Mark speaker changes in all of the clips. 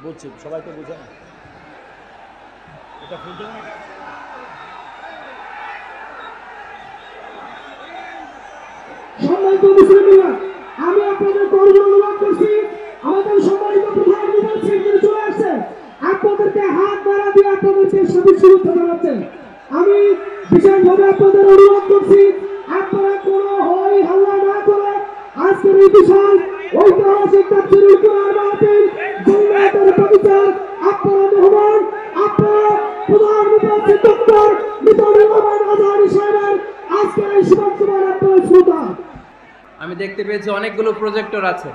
Speaker 1: বুঝছি, সবাই তো বুঝে না। এটা ফুল দেবো না।
Speaker 2: সম্মানিত মুসলিমরা, আমি আপনাদের করজোড়ে অনুরোধ করছি, আমাদের সম্মানিত প্রধান অতিথি চলে আসছে, আপনাদেরকে হাত বাড়া দিয়ে আপনাদেরকে সঠিক শুভেচ্ছা জানাচ্ছেন। আমি বিশেষভাবে আপনাদের অনুরোধ করছি, আপনারা কোনো হই হাল্লা না করে আজকের এই বিশাল ঐতিহাসিক তাফসীরুল কুরআন মাহফিল জমিয়তের পবিত্র আপনারা মেহমান, আপনারা প্রধান মুফাসসির ডক্টর মিজানুর রহমান আজহারী সাহেবের আজকের এই শুভকামনা আপনারা শ্রোতা।
Speaker 3: আমি দেখতে পেয়েছি অনেকগুলো প্রজেক্টর আছে,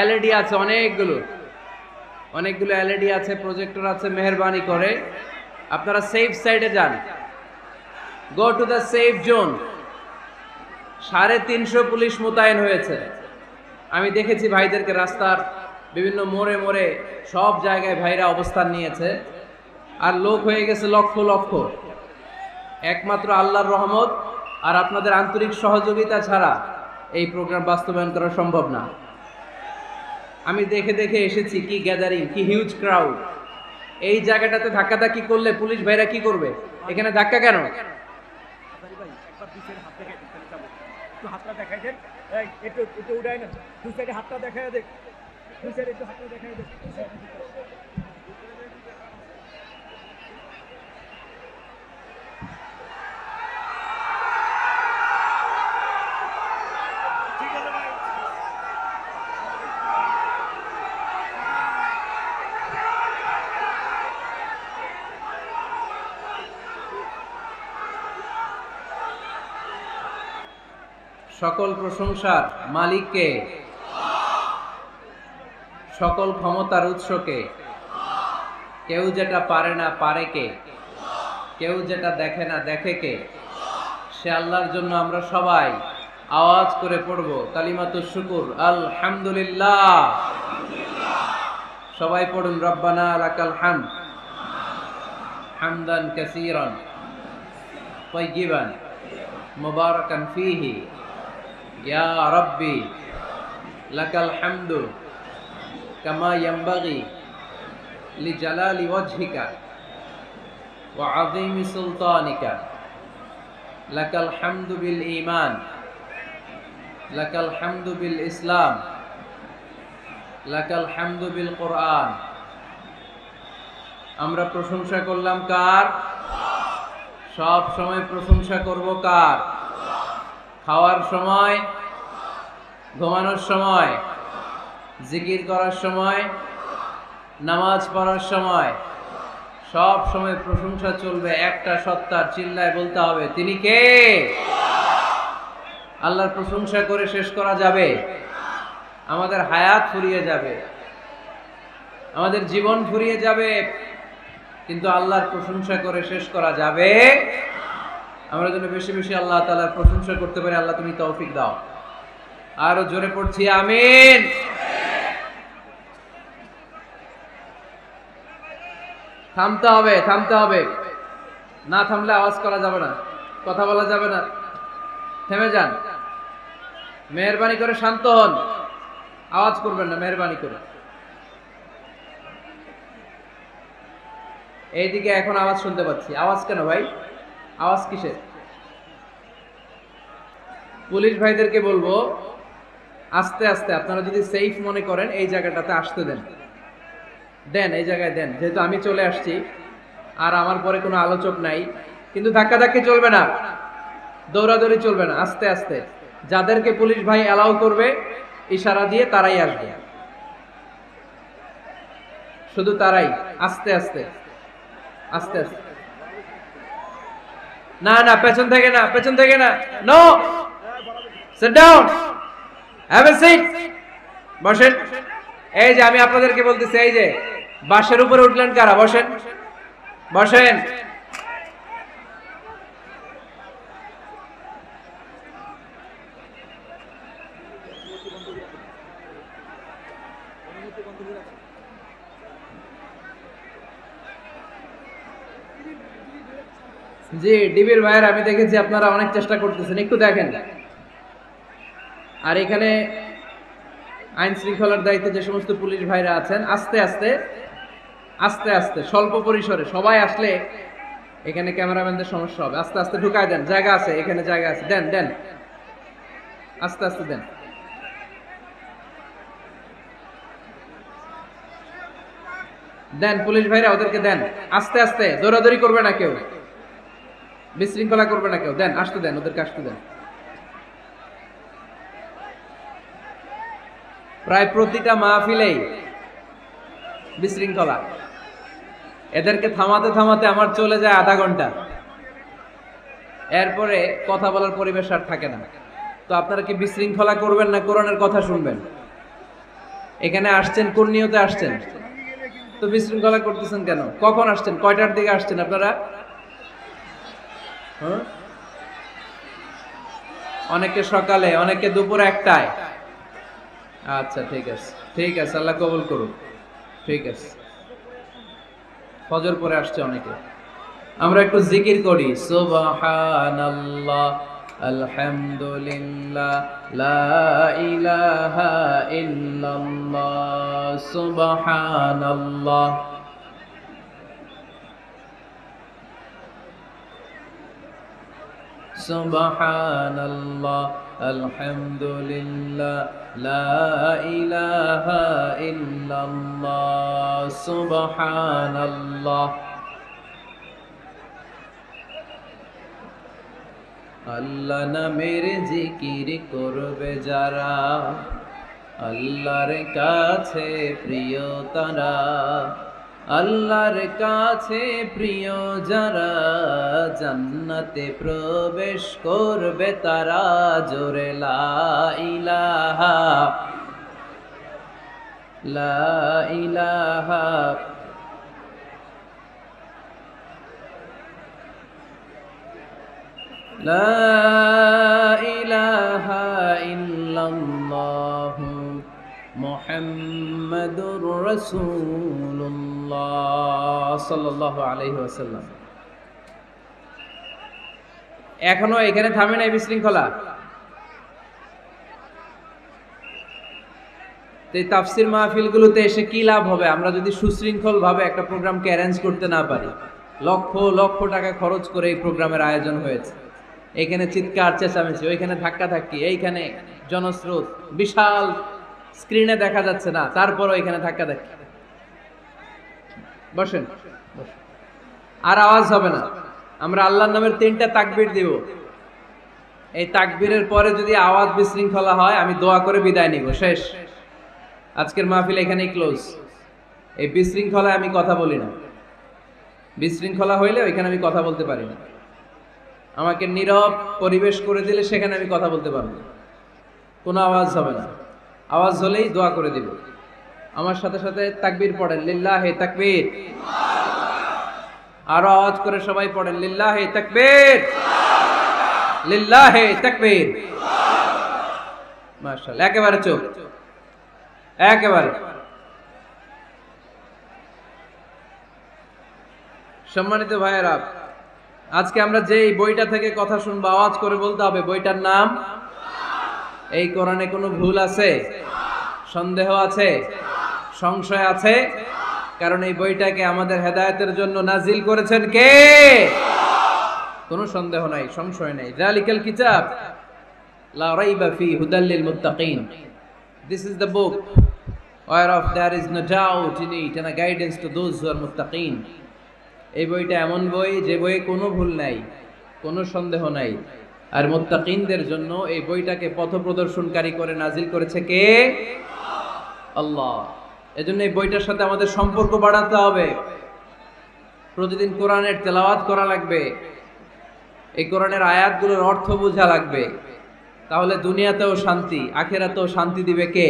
Speaker 3: এলইডি আছে, অনেকগুলো এলইডি আছে, প্রজেক্টর আছে। মেহেরবানি করে আপনারা সেফ সাইডে যান, go to the safe zone. 350 police মোতায়েন হয়েছে। আমি দেখেছি ভাইদেরকে রাস্তার বিভিন্ন মোড়ে মোড়ে সব জায়গায় ভাইরা অবস্থান নিয়েছে, আর লোক হয়ে গেছে লক্ষ লক্ষ। একমাত্র আল্লাহর রহমত আর আপনাদের আন্তরিক সহযোগিতা ছাড়া এই প্রোগ্রাম বাস্তবায়ন করা সম্ভব না। আমি দেখে দেখে এসেছি কি গ্যাদারিং, কি হিউজ ক্রাউড। এই জায়গাটাতে ধাক্কাধাক্কি করলে পুলিশ ভাইরা কি করবে? এখানে ধাক্কা কেন?
Speaker 1: হাতটা দেখাই দেন, একটু উঠাই না, দুই সাইডে হাতটা দেখাই দেখ, দুই সাইডে একটু হাতটা দেখাই দেখ।
Speaker 3: সকল প্রশংসার মালিককে, সকল ক্ষমতার উৎসকে। কেউ যেটা পারে না পারে কে, কেউ যেটা দেখে না দেখে কে। সে আল্লাহর জন্য আমরা সবাই আওয়াজ করে পড়ব কালিমাতুশ শুকুর, আলহামদুলিল্লাহ। সবাই পড়ুন, রব্বানা লাকাল হামদ হামদান কাসীরান তাইয়িবান মুবারাকান ফীহি ইয়া রাব্বি লাকাল হামদু কামা ইয়ানবাগি লিজালালি ওয়াজহিকা ওয়া আযীমি সুলতানিকা। লাকাল হামদু বিল ঈমান, লাকাল হামদু বিল ইসলাম, লাকাল হামদু বিল কুরআন। আমরা প্রশংসা করলাম কার? সব সময় প্রশংসা করব কার? খাওয়ার সময়, ঘুমানোর সময়, জিকির করার সময়, নামাজ পড়ার সময়, সব সময় প্রশংসা চলবে একটা সত্তার। চিল্লায় বলতে হবে, তিনি কে? আল্লাহর প্রশংসা করে শেষ করা যাবে? আমাদের হায়াত ফুরিয়ে যাবে, আমাদের জীবন ফুরিয়ে যাবে, কিন্তু আল্লাহর প্রশংসা করে শেষ করা যাবে? আমরা যেন বেশি বেশি আল্লাহ তাআলার প্রশংসা করতে পারি। আল্লাহ তুমি তৌফিক দাও। আরো জোরে পড়ছি আমিন। থামতে হবে, থামতে হবে, না থামলে আওয়াজ করা যাবে না, কথা বলা যাবে না। থেমে যান, মেহেরবানি করে শান্ত হন, আওয়াজ করবেন না, মেহেরবানি করে। এইদিকে এখন আওয়াজ শুনতে পাচ্ছি। আওয়াজ কেন ভাই? আওয়াজ কিসের? পুলিশ ভাইদেরকে বলবো আস্তে আস্তে, আপনারা যদি সেফ মনে করেন এই জায়গাটাতে আসতে দেন, এই জায়গায় দেন। যেহেতু আমি চলে আসছি আর আমার পরে কোনো আলোচক নাই, কিন্তু ধাক্কাধাক্কি চলবে না, দৌড়াদৌড়ি চলবে না। আস্তে আস্তে যাদেরকে পুলিশ ভাই অ্যালাউ করবে ইশারা দিয়ে তারাই আসবে, শুধু তারাই। আস্তে আস্তে আস্তে আস্তে। না না, পেছন থেকে না, পেছন থেকে না। No, sit down, have a seat, বসেন। এই যে আমি আপনাদেরকে বলতেছি, এই যে বাসের উপরে উঠলেন কারা? বসেন, বসেন। জি ডিবির ভাইয়ের আমি দেখেছি আপনারা অনেক চেষ্টা করতেছেন, একটু দেখেন। আর এখানে আইন শৃঙ্খলার দায়িত্বে যে সমস্ত পুলিশ ভাইরা আছেন, আস্তে আস্তে আস্তে আস্তে স্বল্প পরিসরে সবাই আসলে এখানে ক্যামেরাম্যানদের সমস্যা হবে। আস্তে আস্তে ঢুকায় দেন, জায়গা আছে, এখানে জায়গা আছে, দেন দেন, আস্তে আস্তে দেন। দেন পুলিশ ভাইরা ওদেরকে দেন, আস্তে আস্তে, দৌড়াদৌড়ি করবে না কেউ, বিশৃঙ্খলা করবে না কেউ, দেন আসতে দেন, ওদেরকে আসতে দেন। প্রায় প্রতিটা মাহফিলেই বিশৃঙ্খলা, এদেরকে থামাতে থামাতে আমার চলে যায় আধা ঘন্টা, এরপরে কথা বলার পরিবেশ আর থাকে না। তো আপনারা কি বিশৃঙ্খলা করবেন না কোরআনের কথা শুনবেন? এখানে আসছেন কোন নিয়তে আসছেন? তো বিশৃঙ্খলা করতেছেন কেন? কখন আসছেন? কয়টার দিকে আসছেন আপনারা? অনেকে সকালে, অনেকে দুপুরে একটায়। আচ্ছা ঠিক আছে, ঠিক আছে, আল্লাহ কবুল করুন। ঠিক আছে, ফজর পরে আসছে অনেকে। আমরা একটু জিকির করি, সুবহানাল্লাহ, আলহামদুলিল্লাহ, লা ইলাহা ইল্লাল্লাহ, সুবহানাল্লাহ। সুবহানাল্লাহ, আলহামদুলিল্লাহ, লা ইলাহা ইল্লাল্লাহ, সুবহানাল্লাহ। আল্লাহ নামের জিকির করবে যারা, আল্লাহর কাছে প্রিয় তারা, আল্লাহর কাছে প্রিয় যারা, জান্নাতে প্রবেশ করবে তারা। জোরে লা ইলাহা, লা ইলাহা, লা ইলাহা ইল্লাল্লাহু মুহাম্মাদুর রাসূলুল্লাহ সাল্লাল্লাহু আলাইহি ওয়াসাল্লাম। এখনো এখানে থামে নাই বিশৃঙ্খলা। এই তাফসির মাহফিলগুলোতে এসে কি লাভ হবে আমরা যদি সুশৃঙ্খল ভাবে একটা প্রোগ্রামকে অ্যারেঞ্জ করতে না পারি? লক্ষ লক্ষ টাকা খরচ করে এই প্রোগ্রামের আয়োজন হয়েছে। এখানে চিৎকার চেঁচামেচি, ওইখানে ধাক্কাধাক্কি, এইখানে জনস্রোত, বিশাল স্ক্রিনে দেখা যাচ্ছে না, তারপরও এখানে ধাক্কাধাক্কি। বসেন, আর আওয়াজ হবে না। আমরা আল্লাহর নামের 3টা তাকবীর দিব। এই তাকবীরের পরে যদি আওয়াজ বিশৃঙ্খলা হয়, আমি দোয়া করে বিদায় নিব। শেষ, আজকের মাহফিল এখানেই ক্লোজ। এই বিশৃঙ্খলায় আমি কথা বলি না। বিশৃঙ্খলা হইলে ওইখানে আমি কথা বলতে পারি না। আমাকে নীরব পরিবেশ করে দিলে সেখানে আমি কথা বলতে পারবো না, কোনো আওয়াজ হবে না। আওয়াজ হলেই দোয়া করে দিব। আমার সাথে সাথে তাকবীর পড়েন, লিল্লাহে তাকবীর। আরো আওয়াজ করে সবাই পড়েন, লিল্লাহে তাকবীর, লিল্লাহে তাকবীর। মাশাআল্লাহ, একেবারে চুপ, একেবারে। সম্মানিত ভাইয়েরা, আজকে আমরা যে বইটা থেকে কথা শুনবো, আওয়াজ করে বলতে হবে বইটার নাম। এই কোরআনে কোনো ভুল আছে? সন্দেহ আছে? সংশয় আছে? কারণ এই বইটাকে আমাদের হেদায়েতের জন্য নাজিল করেছেন কে? কোনো সন্দেহ নাই, সংশয় নাই। যালিকাল কিতাব লা রাইবা ফি হুদাল লিল মুত্তাকিন। This is the book whereof there is no doubt in it and a guidance to those who are muttaqin. এই বইটা এমন বই যে বইয়ে কোনো ভুল নাই, কোনো সন্দেহ নাই। আর মুত্তাকিনদের জন্য এই বইটাকে পথপ্রদর্শনকারী করে নাজিল করেছে কে? আল্লাহ। এজন্য এই বইটার সাথে আমাদের সম্পর্ক বাড়াতে হবে। প্রতিদিন কোরআনের তেলাওয়াত করা লাগবে, এই কোরআনের আয়াতগুলোর অর্থ বোঝা লাগবে। তাহলে দুনিয়াতেও শান্তি, আখিরাতেও শান্তি দিবে কে?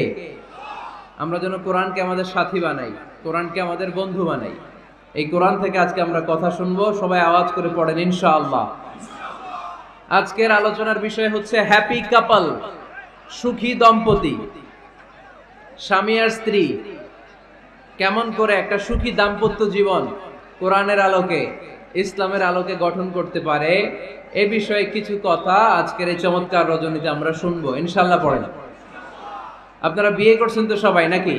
Speaker 3: আমরা যেন কোরআনকে আমাদের সাথী বানাই, কোরআনকে আমাদের বন্ধু বানাই। এই কোরআন থেকে আজকে আমরা কথা শুনবো। সবাই আওয়াজ করে পড়েন ইনশাআল্লাহ। আজকের আলোচনার বিষয় হচ্ছে হ্যাপি কাপল, সুখী দম্পতি, স্বামী আর স্ত্রী। কেমন করে একটা সুখী দাম্পত্য জীবন কোরআনের আলোকে, ইসলামের আলোকে গঠন করতে পারে, এ বিষয়ে কিছু কথা আজকের এই চমৎকার রজনীতে আমরা শুনবো ইনশাআল্লাহ। পড়েন। আপনারা বিয়ে করছেন তো সবাই নাকি?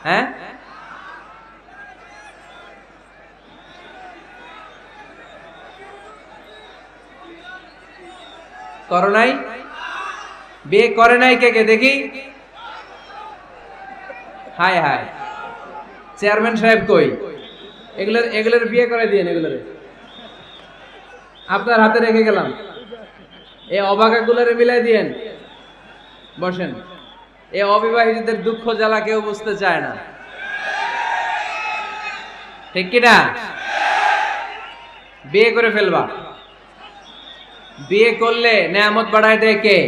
Speaker 3: হ্যাঁ, করো নাই? বিয়ে করে নাই কে কে দেখি? হায় হায়, চেয়ারম্যান সাহেব কই? এগুলোর বিয়ে করে দিয়েন। এগুলোর আপনার হাতে রেখে গেলাম, এই অবাকাগুলোরে মিলাই দিয়েন। বসেন। এই অবিবাহিতদের দুঃখ জ্বালা কেউ বুঝতে চায় না, ঠিক কিনা? বিয়ে করে ফেলবা। বিয়ে করলে নেয়ামত বাড়ায় দেয় কে?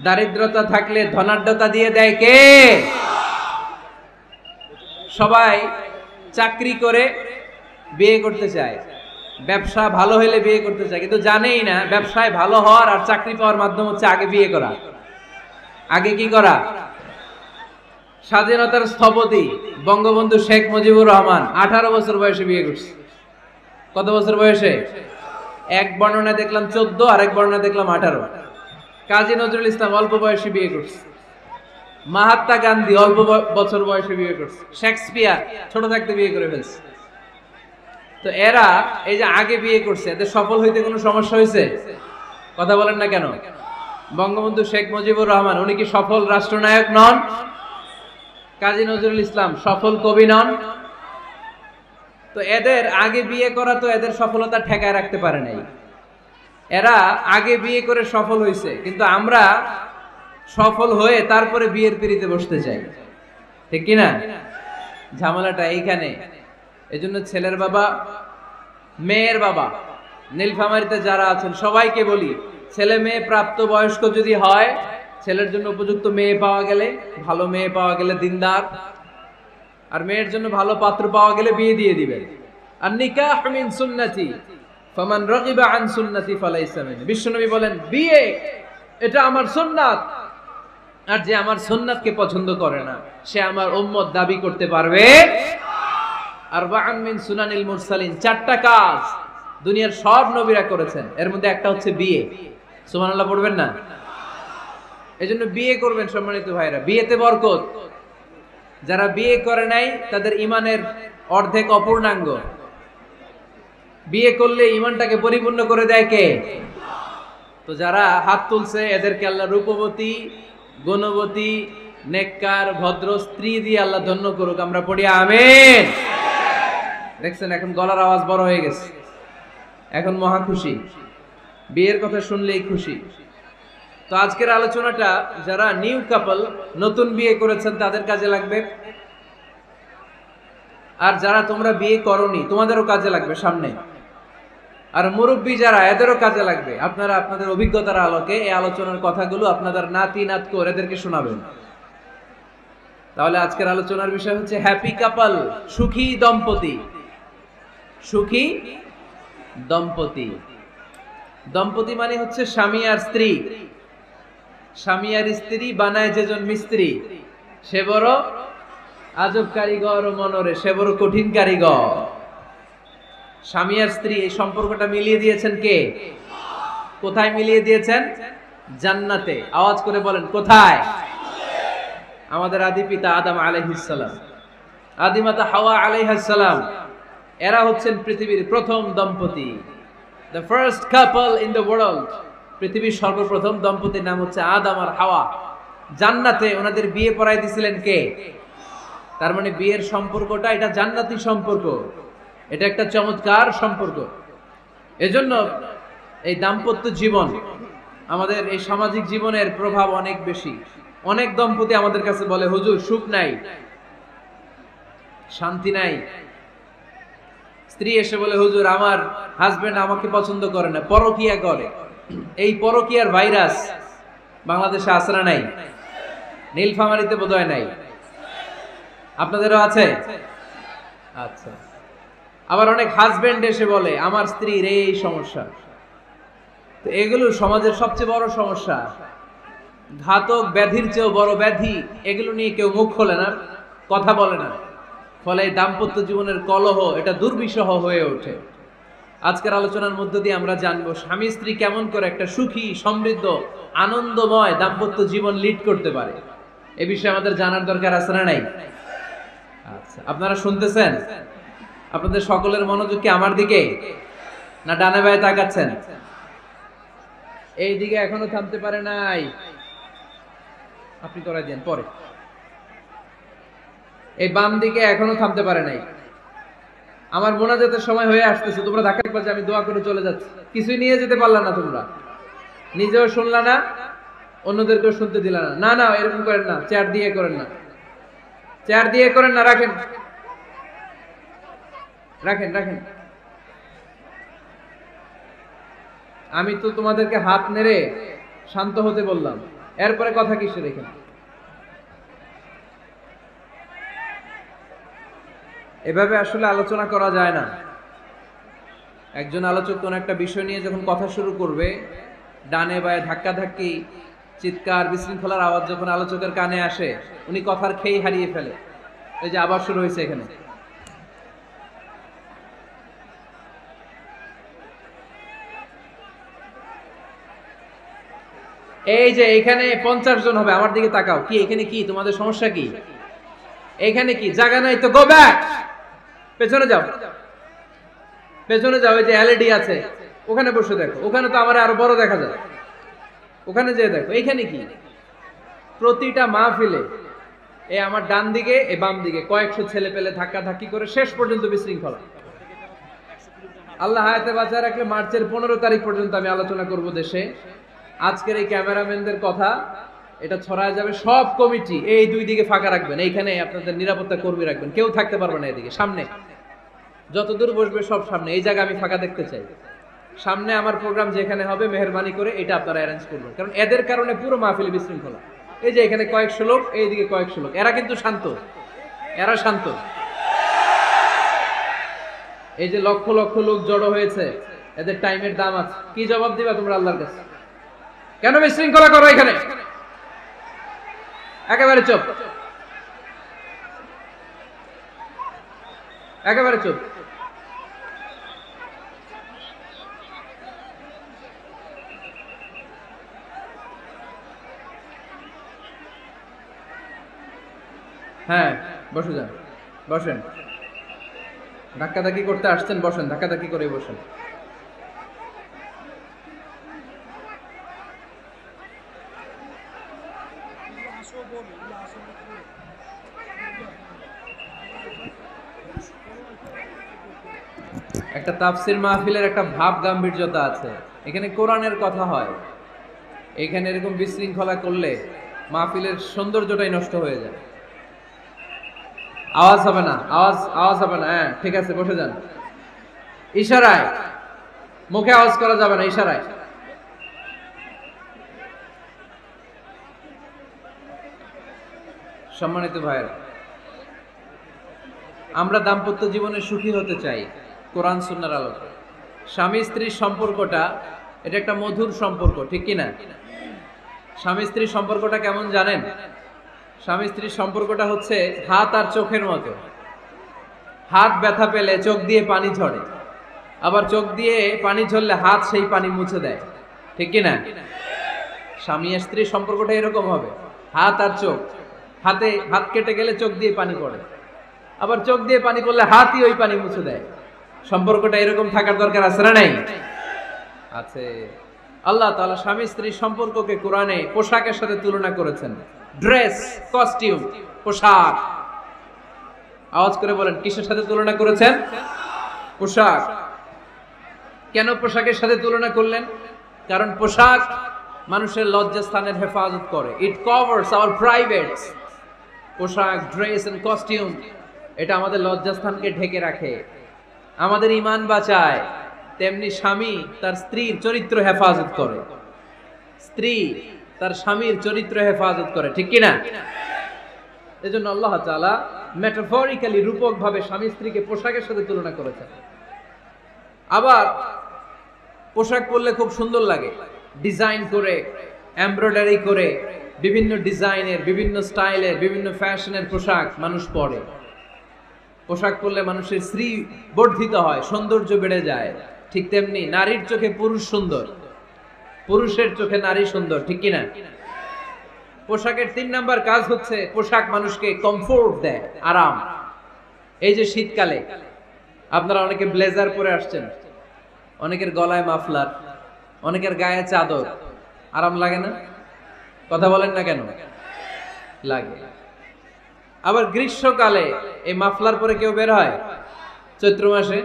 Speaker 3: দারিদ্রতা থাকলে ধনাঢ্যতা দিয়ে দেয় কে? সবাই চাকরি করে বিয়ে করতে চায়, ব্যবসা ভালো হলে বিয়ে করতে চায়, কিন্তু জানেই না ব্যবসায় ভালো হওয়ার আর চাকরি পাওয়ার মাধ্যম হচ্ছে আগে বিয়ে করা। আগে কি করা? স্বাধীনতার স্থপতি বঙ্গবন্ধু শেখ মুজিবুর রহমান 18 বছর বয়সে বিয়ে করছে। কত বছর বয়সে? এক বর্ণনা দেখলাম 14, আর এক বর্ণনা দেখলাম 18। কাজী নজরুল ইসলাম অল্প বয়সে বিয়ে করছে। মহাত্মা গান্ধী অল্প বছর বয়সে বিয়ে করছে। শেক্সপিয়ার ছোট থাকতে বিয়ে করে ফেলছে। তো এরা এই যে আগে বিয়ে করছে, এদের সফল হইতে কোনো সমস্যা হয়েছে? কথা বলেন না কেন? বঙ্গবন্ধু শেখ মুজিবুর রহমান উনি কি সফল রাষ্ট্রনায়ক নন? কাজী নজরুল ইসলাম সফল কবি নন? তো এদের আগে বিয়ে করা তো এদের সফলতা ঠেকায় রাখতে পারে নাই। এরা আগে বিয়ে করে সফল হয়েছে, কিন্তু আমরা সফল হয়ে তারপরে বিয়ের পিড়িতে বসতে চাই, ঠিক কিনা? ঝামেলাটা এইখানে। এজন্য ছেলের বাবা, মেয়ের বাবা, নীলফামারীতে যারা আছেন সবাইকে বলি, ছেলে মেয়ে প্রাপ্ত বয়স্ক যদি হয়, ছেলের জন্য উপযুক্ত মেয়ে পাওয়া গেলে, ভালো মেয়ে পাওয়া গেলে দিনদার, আর মেয়ের জন্য ভালো পাত্র পাওয়া গেলে বিয়ে দিয়ে দিবেন। আর নিকাহ মিন সুন্নতি ফামান রাগিবা আন সুন্নতি ফালাইসা মিন। বিশ্বনবী বলেন বিয়ে এটা আমার সুন্নাত, আর যে আমার সুন্নাতকে পছন্দ করে না সে আমার উম্মত দাবি করতে পারবে। আরবাআন মিন সুনানিল মুরসালিন, 4টা কাজ দুনিয়ার সব নবীরা করেছেন, এর মধ্যে একটা হচ্ছে বিয়ে। সুবহানাল্লাহ পড়বেন না? এজন্য বিয়ে করবেন সম্মানিত ভাইরা, বিয়েতে বরকত। যারা বিয়ে করে নাই তাদের ঈমানের অর্ধেক অপূর্ণাঙ্গ। বিয়ে করলে ঈমানটাকে পরিপূর্ণ করে দেয় কে? তো যারা হাত তুলছে এদেরকে আল্লাহ রূপবতী, গুণবতী, নেককার, ভদ্র স্ত্রী দিয়ে আল্লাহ ধন্য করুক। আমরা পড়ি আমিন। দেখছেন এখন গলার আওয়াজ বড় হয়ে গেছে, এখন মহা খুশি, বিয়ের কথা শুনলেই খুশি। তো আজকের আলোচনাটা যারা নিউ কাপল, নতুন বিয়ে করেছেন তাদের কাজে লাগবে, আর যারা তোমরা বিয়ে করোনি তোমাদেরও কাজে লাগবে সামনে, আর মুরব্বী যারা এদেরও কাজে লাগবে। আপনারা আপনাদের অভিজ্ঞতার আলোকে এই আলোচনার কথাগুলো আপনাদের নাতি নাতকো এদেরকে শোনাবেন। তাহলে আজকের আলোচনার বিষয় হচ্ছে হ্যাপি কাপল, সুখী দম্পতি। সুখী দম্পতি, দম্পতি মানে হচ্ছে স্বামী আর স্ত্রী। স্বামী আর স্ত্রী বানায় যেজন মিস্ত্রি, সে বড় আজব কারিগর ও মনরে, সে বড় কঠিন কারিগর। স্বামী আর স্ত্রী এই সম্পর্কটা মিলিয়ে দিয়েছেন কে? কোথায় মিলিয়ে দিয়েছেন? জান্নাতে। আওয়াজ করে বলেন কোথায়? আমাদের আদি পিতা আদম আলাইহিস সালাম, আদিমাতা হাওয়া আলাইহিস সালাম, এরা হচ্ছেন পৃথিবীর প্রথম দম্পতি, the first couple in the world। পৃথিবীর সর্বপ্রথম দম্পতির নাম হচ্ছে আদম আর হাওয়া। জান্নাতে ওনাদের বিয়ে পড়াই দিয়েছিলেন কে? তার মানে বিয়ের সম্পর্কটা এটা জান্নাতি সম্পর্ক, এটা একটা চমৎকার সম্পর্ক। এজন্য এই দাম্পত্য জীবন আমাদের এই সামাজিক জীবনের প্রভাব অনেক বেশি। অনেক দম্পতি আমাদের কাছে বলে হুজুর সুখ নাই, শান্তি নাই। স্ত্রী এসে বলে হুজুর আমার হাজবেন্ড আমাকে পছন্দ করে না, পরকিয়া করে। এই পরকিয়ার ভাইরাস বাংলাদেশে আছে না নাই? নীলফামারীতে বোধহয় নাই, আপনাদেরও আছে? আচ্ছা। আবার অনেক হাজবেন্ড এসে বলে আমার স্ত্রীর এই সমস্যা। তো এগুলো সমাজের সবচেয়ে বড় সমস্যা, ঘাতক ব্যাধির চেয়েও বড় ব্যাধি। এগুলো নিয়ে কেউ মুখ খোলে না। কথা বলে না, ফলে এই দাম্পত্য জীবনের কলহ এটা দুর্বিষহ হয়ে ওঠে। আজকের আলোচনার মধ্য দিয়ে আমরা জানবো স্বামী স্ত্রী কেমন করে একটা সুখী, সমৃদ্ধ, আনন্দময় দাম্পত্য জীবন লিড করতে পারে। এ বিষয়ে আমাদের জানার দরকার আছে না নাই? আচ্ছা, আপনারা শুনতেছেন? আপনাদের সকলের মনোযোগ কি আমার দিকে, না ডানে বায়ে তাকাচ্ছেন? এই দিকে এখনো থামতে পারে নাই, আপনি করাই দেন পরে। এই বাম দিকে এখনো থামতে পারে নাই। আমার মোনাজাতের সময় হয়ে আসতেছে, তোমরা ধাক্কা পাচ্ছে, আমি দোয়া করে চলে যাচ্ছি। কিছুই নিয়ে যেতে পারলা না, তোমরা নিজেও শুনলা না, অন্যদেরকেও শুনতে দিলা না। না না, এরকম করেন না, চেয়ার দিয়ে করেন না, চেয়ার দিয়ে করেন না, রাখেন রাখেন রাখেন। আমি তো তোমাদেরকে হাত নেড়ে শান্ত হতে বললাম, এরপরে কথা কিসে রেখেন? এভাবে আসলে আলোচনা করা যায় না। একজন আলোচক কোন একটা বিষয় নিয়ে যখন কথা শুরু করবে, ডানে বায়ে ধাক্কা ধাক্কি, চিৎকার, বিশৃঙ্খলার আওয়াজ যখন আলোচকের কানে আসে, উনি কথার খেই হারিয়ে ফেলে। এই যে আবার শুরু হয়েছে এখানে। এই যে এখানে 50 জন হবে, আমার দিকে তাকাও। কি এখানে কি তোমাদের সমস্যা কি? এখানে কি জায়গা নাই তো গো ব্যাক, পেছনে যাও, পেছনে যাও। এই যে এলইডি আছে ওখানে বসে দেখো, ওখানে তো আমার আরো বড় দেখা যায়, ওখানে যেয়ে দেখো। এইখানে কি প্রতিটা মাহফিলে এই আমার ডান দিকে এই বাম দিকে কয়েকশো ছেলে পেলে ধাক্কা ধাক্কি করে শেষ পর্যন্ত বিশৃঙ্খলা। আল্লাহ হায়াতে বাঁচায় রাখলে মার্চের 15 তারিখ পর্যন্ত আমি আলোচনা করব দেশে। আজকের এই ক্যামেরাম্যানদের কথা এটা ছড়ায় যাবে সব কমিটি। এই দুই দিকে ফাঁকা রাখবেন, এইখানে আপনাদের নিরাপত্তা কর্মী রাখবেন, কেউ থাকতে পারবে না এদিকে। সামনে যতদূর বসবে সব সামনে, এই জায়গা আমি ফাঁকা দেখতে চাই। সামনে আমার প্রোগ্রাম যেখানে হবে মেহেরবানি করে এটা আপনারা অ্যারেঞ্জ করবেন, কারণ এদের কারণে পুরো মাহফিলে বিশৃঙ্খলা। এই যে এখানে কয়েকশো লোক, এইদিকে কয়েকশো লোক, এরা কিন্তু শান্ত, এরা শান্ত। এই যে লক্ষ লক্ষ লোক জড়ো হয়েছে, এদের টাইমের দাম আছে। কি জবাব দিবা তোমরা আল্লাহর কাছে? কেন বিশৃঙ্খলা করো এখানে? একেবারে চুপ, একেবারে চুপ। হ্যাঁ বসে যান, বসেন। ধাক্কাধাক্কি করতে আসছেন, বসেন, ধাক্কাধাক্কি করে বসেন। একটা তাফসির মাহফিলের একটা ভাব গাম্ভীর্যতা আছে, এখানে কোরআনের কথা হয়। এখানে এরকম বিশৃঙ্খলা করলে মাহফিলের সৌন্দর্যটাই নষ্ট হয়ে যায়। আওয়াজ হবে না, আওয়াজ হবে না। হ্যাঁ ঠিক আছে, বসে যান। ইশারায়, মুখে আওয়াজ করা যাবে না, ইশারায়। সম্মানিত ভাইয়েরা, আমরা দাম্পত্য জীবনে সুখী হতে চাই কোরআন সুন্নাহর আলোকে। স্বামী স্ত্রীর সম্পর্কটা এটা একটা মধুর সম্পর্ক, ঠিক কি না? স্বামী স্ত্রীর সম্পর্কটা কেমন জানেন? স্বামী স্ত্রীর সম্পর্কটা হচ্ছে হাত আর চোখের মতো। হাত ব্যথা পেলে চোখ দিয়ে পানি ঝরে, আবার চোখ দিয়ে পানি ঝরলে হাত সেই পানি মুছে দেয়, ঠিক কি না? স্বামী আর স্ত্রীর সম্পর্কটা এরকম হবে, হাত আর চোখ। হাত কেটে গেলে চোখ দিয়ে পানি পড়ে, আবার চোখ দিয়ে পানি পড়লে হাতই ওই পানি মুছে দেয়। সম্পর্কটা এরকম থাকার দরকার আছে না নাই? আছে। আল্লাহ তাআলা স্বামী স্ত্রীর সম্পর্ককে কোরআনে পোশাকের সাথে তুলনা করেছেন। ড্রেস, কস্টিউম, পোশাক। আওয়াজ করে বলেন, কিসের সাথে তুলনা করেছেন? পোশাক। কেন পোশাকের সাথে তুলনা করলেন? কারণ পোশাক মানুষের লজ্জাস্থানের হেফাজত করে। ইট কভারস আওয়ার প্রাইভেটস। পোশাক, ড্রেস এন্ড কস্টিউম এটা আমাদের লজ্জাস্থানকে ঢেকে রাখে, আমাদের ঈমান বাঁচায়। তেমনি স্বামী তার স্ত্রীর চরিত্র হেফাজত করে, স্ত্রী তার স্বামীর চরিত্র হেফাজত করে, ঠিক কি না? এজন্য আল্লাহ তাআলা মেটাফরিক্যালি, রূপকভাবে স্বামী স্ত্রীকে পোশাকের সাথে তুলনা করেছেন। আবার পোশাক পরলে খুব সুন্দর লাগে, ডিজাইন করে, এমব্রয়ডারি করে, বিভিন্ন ডিজাইনের, বিভিন্ন স্টাইলের, বিভিন্ন ফ্যাশনের পোশাক মানুষ পরে। পোশাক পরলে মানুষের শ্রী বর্ধিত হয়, সৌন্দর্য বেড়ে যায়। ঠিক তেমনি নারীর চোখে পুরুষ সুন্দর, পুরুষের চোখে নারী সুন্দর, ঠিক কিনা? পোশাকের 3 নাম্বার কাজ হচ্ছে পোশাক মানুষকে কমফোর্ট দেয়, আরাম। এই যে শীতকালে আপনারা অনেকে ব্লেজার পরে আসছেন, অনেকের গলায় মাফলার, অনেকের গায়ে চাদর, আরাম লাগে না? কথা বলেন না কেন? লাগে। আবার গ্রীষ্মকালে এই মাফলার পরে কেউ বের হয়? চৈত্র মাসে,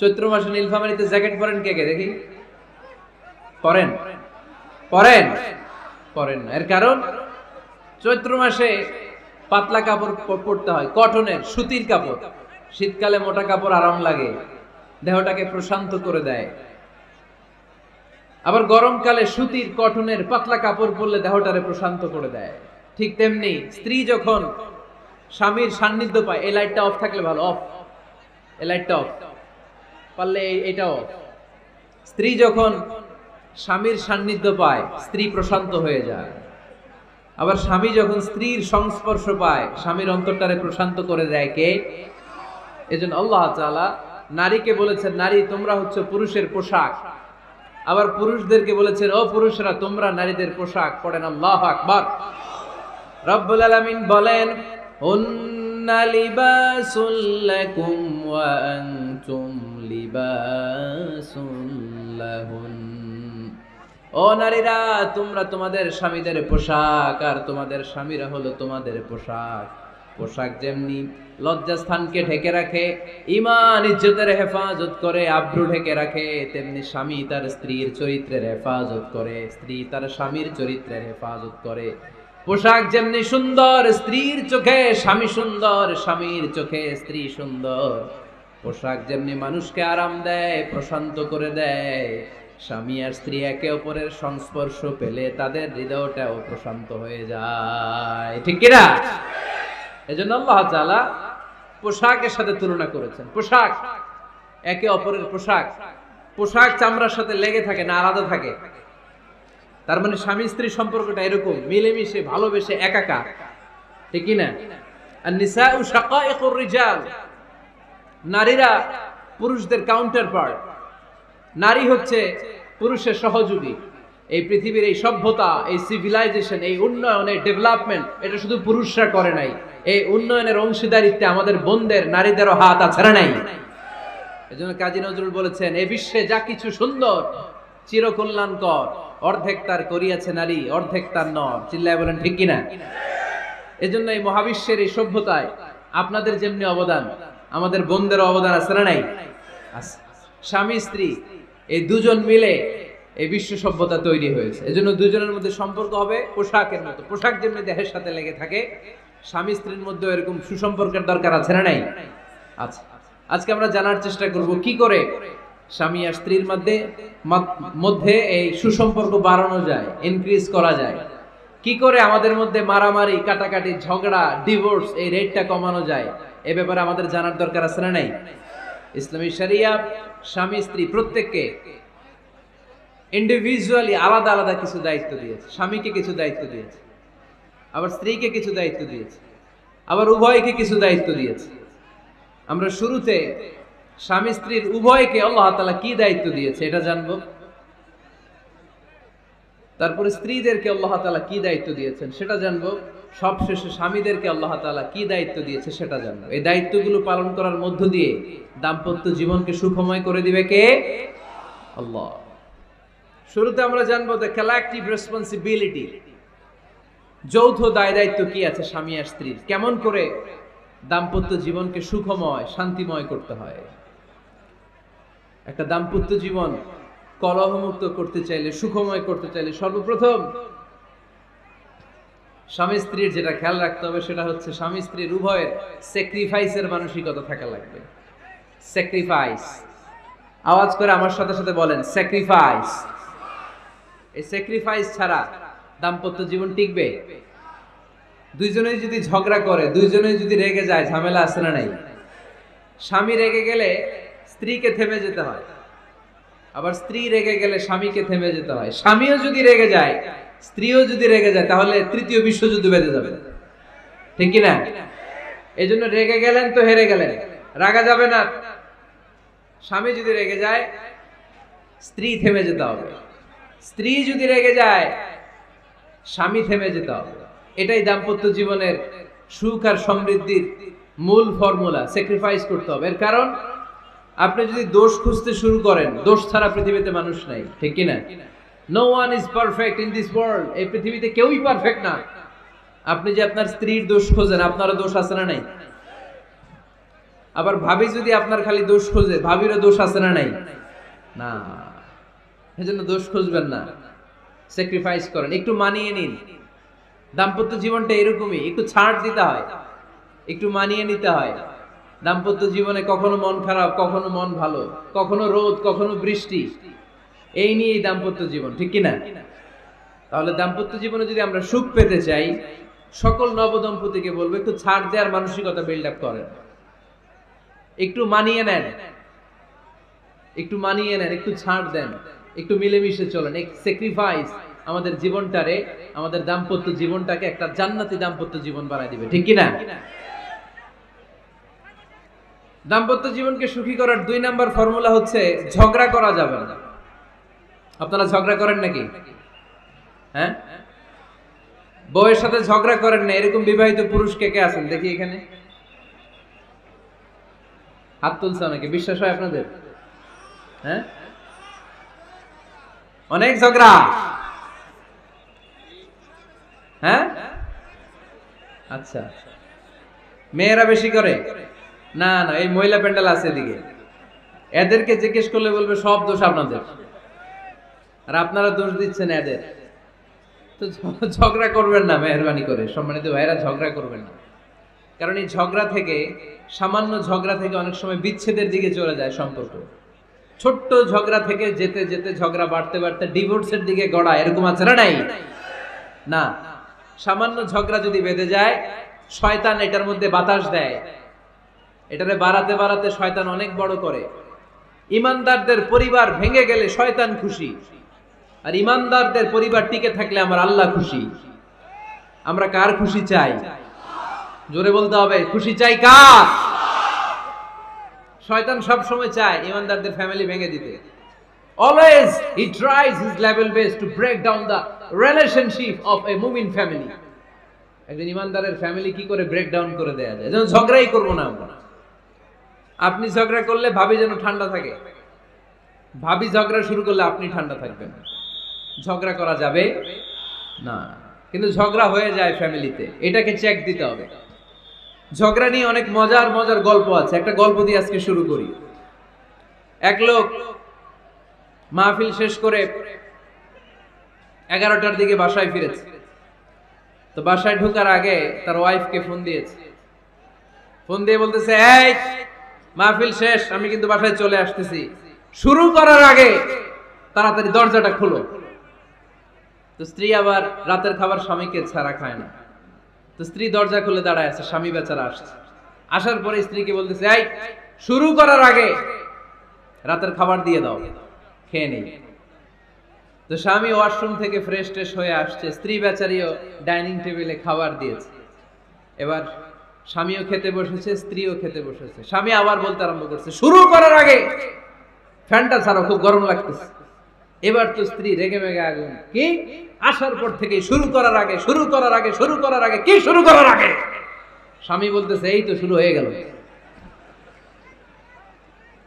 Speaker 3: চৈত্র মাসে নীলফামারীতে জ্যাকেট পরেন কে কে দেখি? পরেন? পরেন? পরেন না। এর কারণ চৈত্র মাসে পাতলা কাপড় পরতে হয়, কটনের, সুতির কাপড়। শীতকালে মোটা কাপড় আরাম লাগে, দেহটাকে প্রশান্ত করে দেয়। আবার গরমকালে সুতির, কটনের পাতলা কাপড় পরলে দেহটারে প্রশান্ত করে দেয়। ঠিক তেমনি স্ত্রী যখন স্বামীর সান্নিধ্য পায়, এই লাইটটা অফ থাকলে ভালো, অফ, এই লাইটটা অফ, পারলে এটা অফ। স্ত্রী যখন স্বামীর সান্নিধ্য পায়, স্ত্রী প্রশান্ত হয়ে যায়। আবার স্বামী যখন স্ত্রীর সংস্পর্শ পায়, স্বামীর অন্তরটারে প্রশান্ত করে দেয় কে? এজন্য আল্লাহ তাআলা নারীকে বলেছেন, নারী তোমরা হচ্ছে পুরুষের পোশাক। আবার পুরুষদেরকে বলেছেন, ও পুরুষরা তোমরা নারীদের পোশাক। পড়েন আল্লাহু আকবার। রব্বুল আলামিন বলেন, হুন্না লিবাসুল লাকুম ওয়া আনতুম লিবাসুল লাহুন। ও নারীরা, তোমরা তোমাদের স্বামীদের পোশাক, আর তোমাদের স্বামীরা হলো তোমাদের পোশাক। পোশাক যেমনি লজ্জাস্থানকে ঢেকে রাখে, ঈমান ইজ্জতের হেফাজত করে, আব্রু ঢেকে রাখে, তেমনি স্বামী তার স্ত্রীর চরিত্রের হেফাজত করে, স্ত্রী তার স্বামীর চরিত্রের হেফাজত করে। পোশাক যেমনি সুন্দর, স্ত্রীর চোখে স্বামী সুন্দর, স্বামীর চোখে স্ত্রী সুন্দর। পোশাক যেমনি মানুষকে আরাম দেয়, প্রশান্ত করে দেয়, স্বামী আর স্ত্রী একে অপরের সংস্পর্শ পেলে তাদের হৃদয়টাও প্রশান্ত হয়ে যায়, ঠিক কিনা? এজন্য আল্লাহ তাআলা পোশাকের সাথে তুলনা করেছেন। পোশাক একে অপরের পোশাক, পোশাক চামড়ার সাথে লেগে থাকে না, আলাদা থাকে। তার মানে স্বামী স্ত্রী সম্পর্কটা এরকম মিলেমিশে ভালোবেসে একাকার, ঠিক কিনা? আর নিসাউ শাকাইকুর রিজাল, নারীরা পুরুষদের কাউন্টার পার্ট। নারী হচ্ছে পুরুষের সহযোগী। এই পৃথিবীর এই সভ্যতা, এই সিভিলাইজেশন, এই উন্নয়ন, এই ডেভেলপমেন্ট, এটা শুধু পুরুষরা করে নাই। এই উন্নয়নের অংশীদারিত্বে আমাদের বোনদের, নারীদেরও হাত আছে না নাই? এজন্য কাজী নজরুল বলেছেন, এই বিশ্বে যা কিছু সুন্দর চিরকল্যাণকর, অর্ধেক তার করিয়াছে নারী, অর্ধেক তার নর। চিল্লায় বলেন ঠিক কিনা? এজন্য এই মহাবিশ্বের এই সভ্যতায় আপনাদের যেমনি অবদান, আমাদের বোনদেরও অবদান আছে না নাই? আছে। স্বামী স্ত্রী এই দুজন মিলে এই বিশ্ব সভ্যতা তৈরি হয়েছে। এজন্য দুজনের মধ্যে সম্পর্ক হবে পোশাকের মতো। পোশাক যেমনি দেহের সাথে লেগে থাকে, স্বামী স্ত্রীর মধ্যে এরকম সুসম্পর্কের দরকার আছে না নাই? আছে। আজকে আমরা জানার চেষ্টা করব কি করে স্বামী আর স্ত্রীর মধ্যে এই সুসম্পর্ক বাড়ানো যায়, ইনক্রিজ করা যায়। কি করে আমাদের মধ্যে মারামারি, কাটাকাটি, ঝগড়া, ডিভোর্স এই রেটটা কমানো যায়, এ ব্যাপারে আমাদের জানার দরকার আছে না নাই? ইসলামী শরিয়া স্বামী স্ত্রী প্রত্যেককে ইন্ডিভিজুয়ালি আলাদা আলাদা কিছু দায়িত্ব দিয়েছে। স্বামীকে কিছু দায়িত্ব দিয়েছে, আবার স্ত্রীকে কিছু দায়িত্ব দিয়েছে, আবার উভয়কে কিছু দায়িত্ব দিয়েছে। আমরা শুরুতে স্বামী স্ত্রীর উভয়কে আল্লাহ তাআলা কি দায়িত্ব দিয়েছে এটা জানবো। তারপরে স্ত্রীদেরকে আল্লাহ তাআলা কি দায়িত্ব দিয়েছেন সেটা জানবো। সবশেষে স্বামীদেরকে আল্লাহ তাআলা কি দায়িত্ব দিয়েছে সেটা জানবো। এই দায়িত্বগুলো পালন করার মধ্য দিয়ে দাম্পত্য জীবনকে সুখময় করে দিবে কে? আল্লাহ। শুরুতে আমরা জানবো দ্য কালেকটিভ রেসপন্সিবিলিটি, যৌথ দায় দায়িত্ব কি আছে স্বামী আর স্ত্রীর, কেমন করে দাম্পত্য জীবনকে সুখময়, শান্তিময় করতে হয়। একটা দাম্পত্য জীবন কলহমুক্ত করতে চাইলে, সুখময় করতে চাইলে সর্বপ্রথম স্বামী স্ত্রীর যেটা খেয়াল রাখতে হবে সেটা হচ্ছে স্বামী স্ত্রীর উভয়ের স্যাক্রিফাইসের মানসিকতা থাকা লাগবে। স্যাক্রিফাইস, আওয়াজ করে আমার সাথে সাথে বলেন স্যাক্রিফাইস। এই স্যাক্রিফাইস ছাড়া দাম্পত্য জীবন টিকবে? দুইজনেই যদি ঝগড়া করে, দুইজনেই যদি রেগে যায়, ঝামেলা আছে না নাই? স্বামী রেগে গেলে স্ত্রীকে থেমে যেতে হয়, আবার স্ত্রী রেগে গেলে স্বামীকে থেমে যেতে হয়। স্বামীও যদি রেগে যায় স্ত্রীও যদি রেগে যায় তাহলে তৃতীয় বিশ্বযুদ্ধ বেঁধে যাবে, ঠিক কি না? এই জন্য রেগে গেলেন তো হেরে গেলেন, রাগা যাবে না। স্বামী যদি রেগে যায় স্ত্রী থেমে যেতে হবে, স্ত্রী যদি রেগে যায় স্বামী থেমে যেতে হবে। এটাই দাম্পত্য জীবনের সুখ আর সমৃদ্ধির মূল ফর্মুলা। স্যাক্রিফাইস করতে হবে। এর কারণ আপনি যদি দোষ খুঁজতে শুরু করেন, দোষ ছাড়া পৃথিবীতে মানুষ নাই, ঠিক কি না? No one is perfect in this world. এই পৃথিবীতে কেউই পারফেক্ট না। আপনি যে আপনার স্ত্রীর দোষ খোঁজেন, আপনারও দোষ আছে না নাই? আবার ভাবি যদি আপনার খালি দোষ খোঁজে, ভাবিরও দোষ আছে না নাই? না। এজন্য দোষ খুঁজবেন না, স্যাক্রিফাইস করেন, একটু মানিয়ে নিন। দাম্পত্য জীবনটা এরকমই, একটু ছাড় দিতে হয়, একটু মানিয়ে নিতে হয়। দাম্পত্য জীবনে কখনো মন খারাপ, কখনো মন ভালো, কখনো রোদ, কখনো বৃষ্টি, এই নিয়েই দাম্পত্য জীবন, ঠিক কিনা? তাহলে দাম্পত্য জীবনে যদি আমরা সুখ পেতে চাই, সকল নবদম্পতিকে বলবো একটু ছাড় দেওয়ার মানসিকতা বিল্ড আপ করেন, একটু মানিয়ে নেন, একটু মানিয়ে নেন, একটু ছাড় দেন, একটু মিলেমিশে চলেন। এক স্যাক্রিফাইস আমাদের জীবনটারে, আমাদের দাম্পত্য জীবনটাকে একটা জান্নাতি দাম্পত্য জীবন বানায় দিবে, ঠিক কিনা? দাম্পত্য জীবনকে সুখী করার 2 নাম্বার ফর্মুলা হচ্ছে ঝগড়া করা যাবে না। আপনারা ঝগড়া করেন নাকি? হ্যাঁ, বউয়ের সাথে ঝগড়া করেন না এরকম বিবাহিত পুরুষ কে কে আছেন দেখি এখানে? হাত তুলছে নাকি? বিশ্বাস হয় আপনাদের? হ্যাঁ, অনেক ঝগড়া। হ্যাঁ, আচ্ছা, মেয়েরা বেশি করে? না না, এই মহিলা প্যান্ডেল আছে এদিকে, এদেরকে জিজ্ঞেস করলে বলবে সব দোষ আপনাদের, আর আপনারা দোষ দিচ্ছেন এদের। তো ঝগড়া করবেন না মেহরবানি করে, সম্মানিত ভাইরা, ঝগড়া করবেন না। কারণ এই ঝগড়া থেকে, সামান্য ঝগড়া থেকে অনেক সময় বিচ্ছেদের দিকে চলে যায় সম্পর্ক। ছোট্ট ঝগড়া থেকে যেতে যেতে ঝগড়া বাড়তে বাড়তে ডিভোর্সের দিকে গড়া, এরকম আছে না নাই? না, সামান্য ঝগড়া যদি বেঁধে যায়, শয়তান এটার মধ্যে বাতাস দেয়, এটারে বাড়াতে বাড়াতে শয়তান অনেক বড় করে। ইমানদারদের পরিবার ভেঙে গেলে শয়তান খুশি, আর ইমানদারদের পরিবার টিকে থাকলে আমার আল্লাহ খুশি। আমরা কার খুশি চাই? জোরে বলতে হবে, খুশি চাই কার? শয়তান সব সময় চায় ইমানদারদের ফ্যামিলি ভেঙে দিতে। Always he tries his level best to break down the relationship of a মুমিন ফ্যামিলি। একজন ইমানদারের ফ্যামিলি কি করে ব্রেক ডাউন করে দেয়া যায়? যেন ঝগড়াই করবো না আমরা। আপনি ঝগড়া করলে ভাবি যেন ঠান্ডা থাকে, ভাবি ঝগড়া শুরু করলে আপনি ঠান্ডা থাকবেন। ঝগড়া করা যাবে না, কিন্তু ঝগড়া হয়ে যায় ফ্যামিলিতে, এটাকে চেক দিতে হবে। ঝগড়া নিয়ে অনেক মজার মজার গল্প আছে। একটা গল্প দিয়ে আজকে শুরু করি। এক লোক মাহফিল শেষ করে 11টার দিকে বাসায় ফিরেছে। তো বাসায় ঢোকার আগে তার ওয়াইফকে ফোন দিয়েছে। ফোন দিয়ে বলতেছে, এই মাহফিল শেষ, আমি কিন্তু বাসায় চলে আসতেছি, শুরু করার আগে তাড়াতাড়ি দরজাটা খুলো। তো স্ত্রী আবার রাতের খাবার স্বামীকে ছাড়া খায় না। তো স্ত্রী দরজা খুলে দাঁড়ায় আছে, স্বামী বেচারা আসছে। আসার পরে স্ত্রীকে বলতেছে, এই শুরু করার আগে রাতের খাবার দিয়ে দাও, খেয়ে নেই। তো স্বামী ওয়াশরুম থেকে ফ্রেশ ট্রেশ হয়ে আসছে, স্ত্রী বেচারিও ডাইনিং টেবিলে খাবার দিয়েছে। এবার স্বামীও খেতে বসেছে, স্ত্রীও খেতে বসেছে। স্বামী আবার বলতে আরম্ভ করছে, শুরু করার আগে ফ্যানটা ছাড়ো, খুব গরম লাগতেছে। এবার তো স্ত্রী রেগে মেগে আগুন, কি আসার পর থেকে শুরু করার আগে, শুরু করার আগে, শুরু করার আগে, কি শুরু করার আগে? স্বামী বলতেছে, এই তো শুরু হয়ে গেল,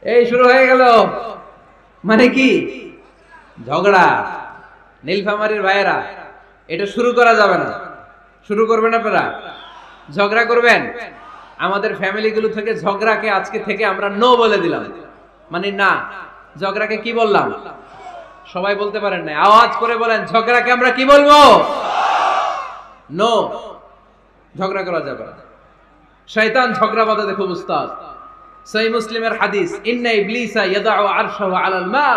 Speaker 3: এই শুরু হয়ে গেল। মানে কি? ঝগড়া। নীলফামারীর ভাইয়েরা, এটা শুরু করা যাবে না। শুরু করবেন আপনারা? ঝগড়া করবেন? আমাদের ফ্যামিলিগুলো থেকে ঝগড়াকে আজকে থেকে আমরা নো বলে দিলাম। মানে না, ঝগড়াকে কি বললাম? সবাই বলতে পারেন না, আওয়াজ করে বলেন, ঝগড়াকে আমরা কি বলবো? নো। ঝগড়া করা যাবে না। শয়তান ঝগড়া বাঁধাতে খুব উস্তাদ। সহিহ মুসলিমের হাদিস, ইন্না ইবলিসা ইয়াদাউ আরশাহু আলাল মা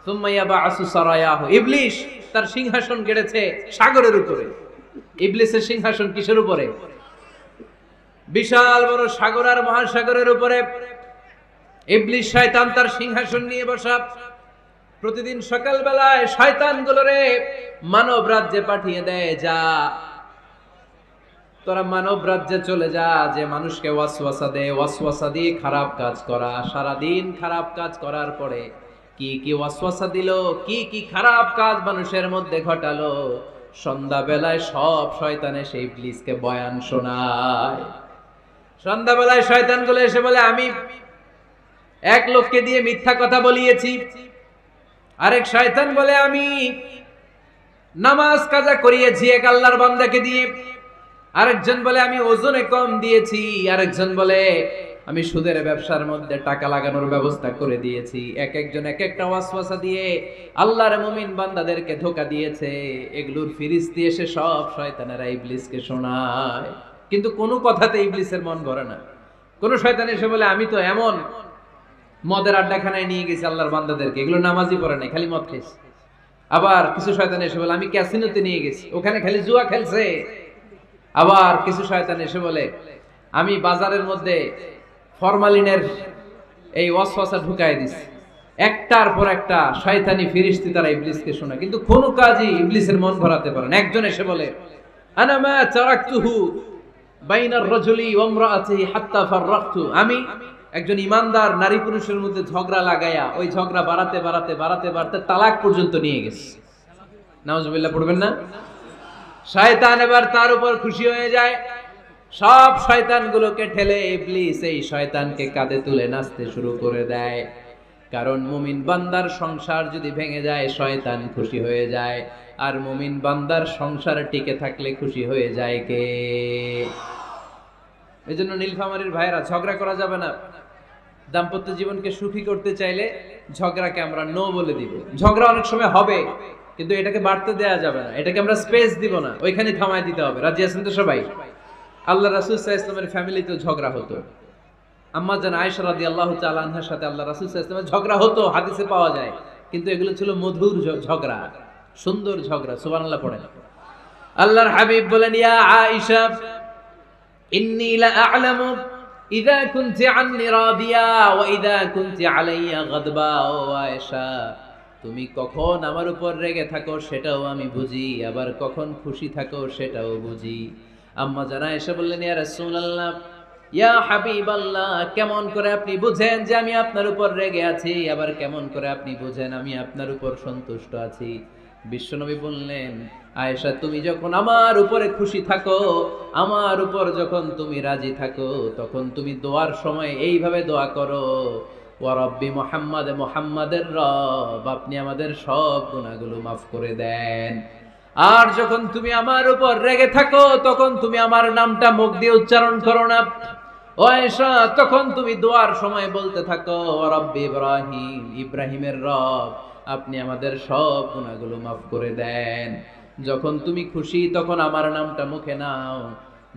Speaker 3: সুম্মা ইয়াবআসু সারায়াহু। ইবলিস তার সিংহাসন গেড়েছে সাগরের উপরে। ইবলিসের সিংহাসন কিসের উপরে? বিশাল বড় সাগর আর মহাসাগরের উপরে ইবলিস শয়তান তার সিংহাসন নিয়ে বসা। প্রতিদিন সকালবেলায় শয়তানগুলোরে মানব রাজ্যে পাঠিয়ে দেয়, যা তোরা মানব রাজ্যে চলে যা, যে মানুষকে ওয়াসওয়াসা দেয়, ওয়াসওয়াসা দিয়ে খারাপ কাজ করা। সারাদিন খারাপ কাজ করার পরে কি কি ওয়াসওয়াসা দিল, কি কি খারাপ কাজ মানুষের মধ্যে ঘটালো, সন্ধ্যাবেলায় সব শয়তান এসে ইবলিসকে বয়ান শোনায়। সন্ধ্যাবেলায় শয়তানগুলো এসে বলে, আমি এক লোককে দিয়ে মিথ্যা কথা বলিয়েছি। আরেক শয়তান বলে, আমি নামাজ কাজা করিয়েছি এক আল্লাহর বান্দাকে দিয়ে। আরেকজন বলে, আমি ওজনে কম দিয়েছি। আরেকজন বলে, আমি সুদের ব্যবসার মধ্যে টাকা লাগানোর ব্যবস্থা করে দিয়েছি। এক একজন এক একটা ওয়াসওয়াসা দিয়ে আল্লাহর মুমিন বান্দাদেরকে ধোঁকা দিয়েছে। এগুলোর ফিরিস্তি এসে সব শয়তানেরা ইবলিসকে শোনায়, কিন্তু কোনো কথাতে ইবলিসের মন ভরে না। কোন শয়তান এসে বলে, আমি তো এমন মদের আড্ডাখানায় নিয়ে গেছি আল্লাহর বান্দাদেরকে, এগুলো নামাজই পড়ে নাই, খালি মদ খেয়েছে। আবার কিছু শয়তান এসে বলে, আমি ক্যাসিনোতে নিয়ে গেছি, ওখানে খালি জুয়া খেলছে। আবার কিছু শয়তান এসে বলে, আমি বাজারের মধ্যে ফরমালিনের এই ওয়াসওয়াসা ঢুকাই দিছি। একটার পর একটা শয়তানি ফিরিস্তি তারা ইবলিসকে শোনা, কিন্তু কোনো কাজই ইবলিসের মন ভরাতে পারে না। একজন এসে বলে, আনা মা তারাকতুহু বাইনার রাজুলি ওয়া ইমরাআতিহি হাত্তা ফাররাকতু, আমি একজন ইমানদার নারী পুরুষের মধ্যে ঝগড়া লাগায়া ওই ঝগড়া বাড়াতে বাড়াতে বাড়াতে বাড়াতে তালাক পর্যন্ত নিয়ে গেছে। নাউজুবিল্লাহ পড়বেন না? শয়তান এবার তার উপর খুশি হয়ে যায়। সব শয়তানগুলোকে ঠেলে ইবলিস এই শয়তানকে কাঁধে তুলে নাচতে শুরু করে দেয়। কারণ মুমিন বান্দার সংসার যদি ভেঙে যায় শয়তান খুশি হয়ে যায়, আর মুমিন বান্দার সংসার টিকে থাকলে খুশি হয়ে যায় কে? এজন্য নীলফামারীর ভাইরা, ঝগড়া করা যাবে না। দাম্পত্য জীবনকে সুখী করতে চাইলে ঝগড়াকে আমরা নো বলে দিব। ঝগড়া অনেক সময় হবে, কিন্তু এটাকে বাড়তে দেয়া যাবে না, এটাকে আমরা স্পেস দিব না, ওইখানে থামায় দিতে হবে। রাজি আছেন তো সবাই? আল্লাহ রাসূল সাল্লাল্লাহু আলাইহি ওয়াসাল্লামের ফ্যামিলিতে ঝগড়া হতো। আম্মা জান আয়েশা রাদিয়াল্লাহু তাআলা আনহার সাথে আল্লাহ রাসূল সাল্লাল্লাহু আলাইহি ওয়াসাল্লামের ঝগড়া হতো, হাদিসে পাওয়া যায়। কিন্তু এগুলো ছিল মধুর ঝগড়া, সুন্দর ঝগড়া। সুবহানাল্লাহ পড়েন। আল্লাহর হাবিব বলেন, ইয়া আয়েশা ইন্নী লা আ'লামু ইযা কুনতি আন্নী রাদিয়া ওয়া ইযা কুনতি আলাইয়া গাদবা। ও আয়েশা, তুমি কখন আমার উপর রেগে থাকো সেটাও আমি বুঝি, আবার কখন খুশি থাকো সেটাও বুঝি। আম্মা জান আয়েশা বললেন, ইয়া রাসূলুল্লাহ, ইয়া হাবিবাল্লাহ, কেমন করে আপনি বুঝেন যে আমি আপনার উপর রেগে আছি, আবার কেমন করে আপনি বুঝেন আমি আপনার উপর সন্তুষ্ট আছি? বিশ্বনবী বললেন, আয়েশা, তুমি যখন আমার উপরে খুশি থাকো, আমার উপর যখন তুমি রাজি থাকো, তখন তুমি দোয়ার সময় এইভাবে দোয়া করো, ওয়া রব্বি মুহাম্মাদ, মুহাম্মাদের রব, আপনি আমাদের সব গুনাহগুলো মাফ করে দেন। আর যখন তুমি আমার উপর রেগে থাকো, তখন তুমি আমার নামটা মুখ দিয়ে উচ্চারণ করো না। ও আয়েশা, তখন তুমি দোয়ার সময় বলতে থাকো, ওয়া রব্বি ইব্রাহিম, ইব্রাহিমের রব, আপনি আমাদের সব গুনাহগুলো মাফ করে দেন। যখন তুমি খুশি তখন আমার নামটা মুখে নাও,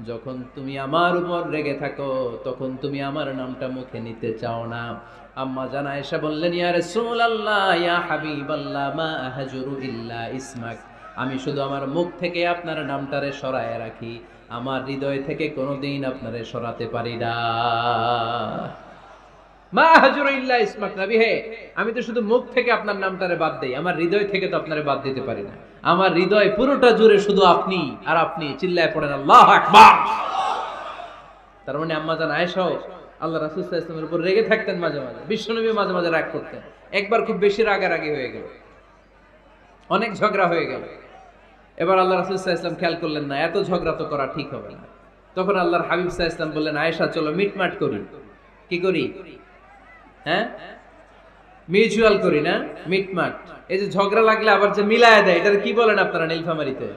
Speaker 3: যখন তুমি আমার উপর রেগে থাকো তখন তুমি আমার নামটা মুখে নিতে চাও না। আম্মা জান আয়েশা বললেন, ইয়া রাসূলুল্লাহ, ইয়া হাবিবাল্লাহ, মা আহজুরু ইল্লা ইসমাক, আমি শুধু আমার মুখ থেকে আপনার নামটারে সরায় রাখি, আমার হৃদয় থেকে কোনোদিন আপনারে সরাতে পারি না। মা আহজুরু ইল্লা ইসমাক, নবী হে, আমি তো শুধু মুখ থেকে আপনার নামটারে বাদ দেই, আমার হৃদয় থেকে তো আপনারে বাদ দিতে পারি না। আমার হৃদয় পুরোটা জুড়ে শুধু আপনি আর আপনি। চিল্লায় পড়েন আল্লাহু আকবার। তার মানে আম্মা জান আয়েশাও আল্লাহ রাসূল সাল্লাল্লাহু আলাইহি ওয়াসাল্লামের উপর রেগে থাকতেন মাঝে মাঝে, বিশ্বনবী মাঝে মাঝে রাগ করতেন। একবার খুব বেশি রাগারাগি হয়ে গেল, অনেক ঝগড়া হয়ে গেল। এবার আল্লাহ রাসূল সাল্লাল্লাহু আলাইহি ওয়াসাল্লাম খেয়াল করলেন না, এত ঝগড়া তো করা ঠিক হবে না। তখন আল্লাহর হাবিব সাল্লাল্লাহু আলাইহি ওয়াসাল্লাম বললেন, আয়েশা চলো মিটমাট করি। কি করি? হ্যাঁ, মিউচুয়াল করি না, মিটমাট। এই যে ঝগড়া লাগলে আবার যে মিলায় দেয়, এটার কি বলেন আপনারা নীলফামারীতে?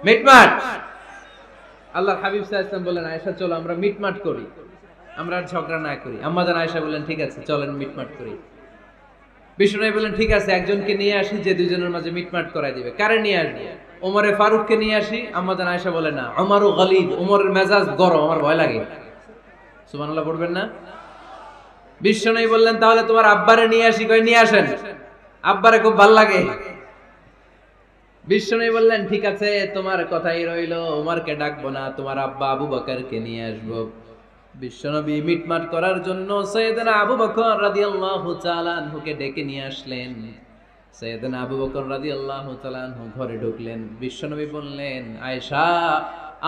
Speaker 3: মিটমাট। আল্লাহর হাবিব সাল্লাল্লাহু আলাইহি ওয়াসাল্লাম বললেন, আয়েশা চলো আমরা মিটমাট করি, আমরা আর ঝগড়া না করি। আম্মা জান আয়েশা বললেন, ঠিক আছে চলেন মিটমাট করি। বিষ্ণু বললেন, ঠিক আছে একজনকে নিয়ে আসি যে দুজনের মাঝে মিটমাট করাই দিবে। কারে নিয়ে আসবো? ওমরে ফারুককে নিয়ে আসি। আম্মা জান আয়েশা বলে, না, ওমরও গালিদ, ওমরের মেজাজ গরম, আমার ভয় লাগে। সুবহানাল্লাহ পড়বেন না? বিষ্ণু বললেন, তাহলে তোমার আব্বারে নিয়ে আসি। কই নিয়ে আসেন, আব্বারে খুব ভাল লাগে। বিষ্ণু বললেন, ঠিক আছে তোমার কথাই রইলো, ওমরকে ডাকবো না, তোমার আব্বা আবু বকরকে নিয়ে আসবো। বিশ্বনবী মিটমাট করার জন্য সাইয়েদনা আবু বকর রাদিয়াল্লাহু তাআলা আনহুকে ডেকে নিয়ে আসলেন। সাইয়েদনা আবু বকর রাদিয়াল্লাহু তাআলা আনহু ঘরে ঢুকলেন। বিশ্বনবী বললেন, আয়েশা,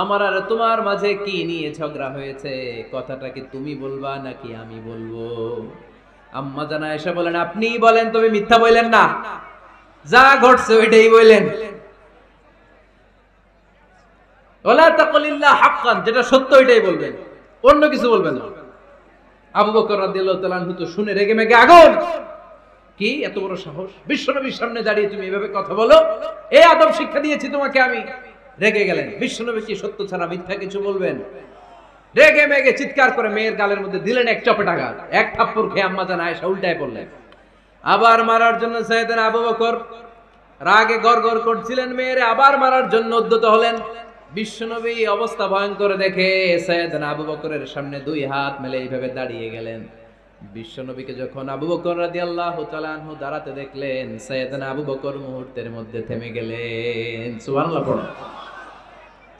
Speaker 3: আমার আর তোমার মাঝে কি নিয়ে ঝগড়া হয়েছে? কথাটা কি তুমি বলবা নাকি আমি বলবো? আম্মা জান আয়েশা বলেন, আপনিই বলেন, তবে মিথ্যা বললেন না, যা ঘটছে ওইটাই বললেন। ওয়ালা তাকুলিল্লাহ হাক্কান, যেটা সত্য ওইটাই বলবেন, অন্য কিছু বলবেন না। আবু বকর রাদিয়াল্লাহু তাআলা আনহু তো শুনে রেগে মেগে আগুন। কি এত বড় সাহস, বিশ্বনবীর সামনে দাঁড়িয়ে তুমি এভাবে কথা বলো? এই আদব শিক্ষা দিয়েছি তোমাকে আমি। রেগে গেলেন। বিশ্বনবী কি সত্য ছাড়া মিথ্যা কিছু বলবেন? রেগে মেগে চিৎকার করে মেয়ের গালের মধ্যে দিলেন এক চপেটাঘাত। এক থাপ্পড় খেয়ে আম্মা জান আয়েশা উল্টায় পড়লেন। আবার মারার জন্য সাইয়েদনা আবু বকর রাগে গড়গড় করছিলেন, মেয়েরে আবার মারার জন্য উদ্যত হলেন। বিশ্বনবী অবস্থা ভয়ঙ্কর দেখে সাইয়েদনা আবু বকরের সামনে দুই হাত মেলে এইভাবে দাঁড়িয়ে গেলেন। বিশ্বনবীকে যখন আবু বকর রাদিয়াল্লাহু তাআলা আনহু দাঁড়াতে দেখলেন, সাইয়েদনা আবু বকর মুহূর্তের মধ্যে থেমে গেলেন। সুবহানাল্লাহ পড়ো।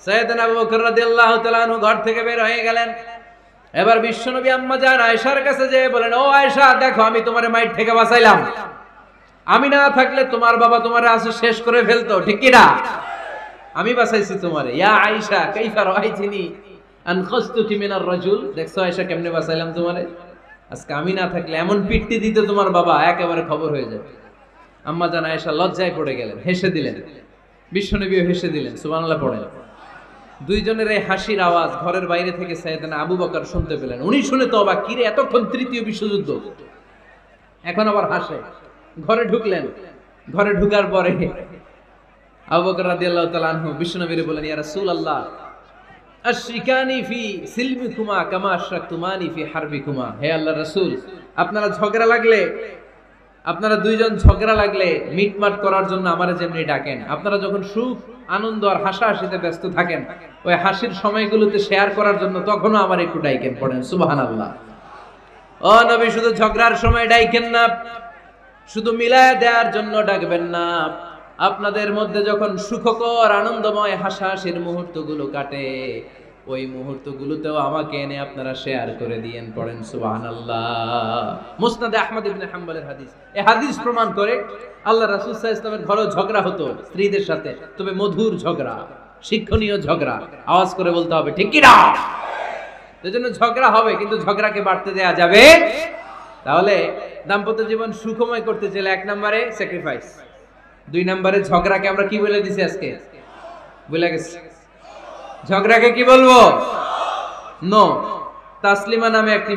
Speaker 3: সাইয়েদনা আবু বকর রাদিয়াল্লাহু তাআলা আনহু ঘর থেকে বের হয়ে গেলেন। এবার বিশ্বনবী আম্মা জান আয়েশার কাছে যেয়ে বলেন, ও আয়েশা, দেখো আমি তোমারে মাইর থেকে বাঁচাইলাম। আমি না থাকলে তোমার বাবা তোমারে আসে শেষ করে ফেলতো, ঠিক কি না? আমি বাঁচাইছি তোমারে। ইয়া আয়েশা কাইফা রাআইতিনি আনখাসতুকি মিনার রাজুল, দেখছো আয়েশা কেমনে বাঁচাইলাম তোমারে? আজকে আমি না থাকলে এমন পিট্টি দিত তোমার বাবা, একেবারে খবর হয়ে যাবে। আম্মা জান আয়েশা লজ্জায় পড়ে গেলেন, হেসে দিলেন। বিশ্বনবীও হেসে দিলেন। সুবহানাল্লাহ পড়েন। দুইজনের এই হাসির আওয়াজ ঘরের বাইরে থেকে সাইয়েদনা আবু বকর শুনতে পেলেন। উনি শুনে তো অবাক, কিরে এতক্ষণ তৃতীয় বিশ্বযুদ্ধ, এখন আবার হাসে। ঘরে ঢুকলেন। ঘরে ঢুকার পরে আবু বকর রাদিয়াল্লাহু তাআলা আনহু বিশ্বনবীরে বলেন, ইয়া রাসূলুল্লাহ, আশরিকানি ফি সিলমিকুমা কামা আশরাকতুমানি ফি হারবিকুমা। হে আল্লাহর রাসূল, আপনারা দুইজন ঝগড়া লাগলে মিটমাট করার জন্য আমারে যেমনি ডাকেন, আপনারা যখন সুখ আনন্দ আর হাসাহাসিতে ব্যস্ত থাকেন, ওই হাসির সময়গুলোতে শেয়ার করার জন্য তখনও আমার একটু ডাইকেন। পড়েন সুবহানাল্লাহ। ও নবী, শুধু ঝগড়ার সময় ডাইকেন না, শুধু মিলায়া দেওয়ার জন্য ডাকবেন না। আপনাদের মধ্যে যখন সুখকর আনন্দময় হাসাহাসির মুহূর্তগুলো কাটে, ওই মুহূর্তগুলোতেও আমাকে এনে আপনারা শেয়ার করে দিয়েন। পড়েন সুবহানাল্লাহ। মুসনাদে আহমদ ইবনে হাম্বলের হাদিস। এই হাদিস প্রমাণ করে আল্লাহ রাসূল সাল্লাল্লাহু আলাইহি ওয়াসাল্লামের ঘরেও ঝগড়া হতো স্ত্রীদের সাথে, তবে মধুর ঝগড়া, শিক্ষণীয় ঝগড়া। আওয়াজ করে বলতে হবে, ঠিক কি না? এজন্য ঝগড়া হবে, কিন্তু ঝগড়াকে বাড়তে দেয়া যাবে। তাহলে দাম্পত্য জীবন সুখময় করতে চাইলে 1 নম্বরে স্যাক্রিফাইস, 2 নম্বরে ঝগড়াকে আমরা কি বলে দিছি আজকে? বলে গেছি। ঝগড়াকে কি বলবো? নো। তাসলিমা নামে একটি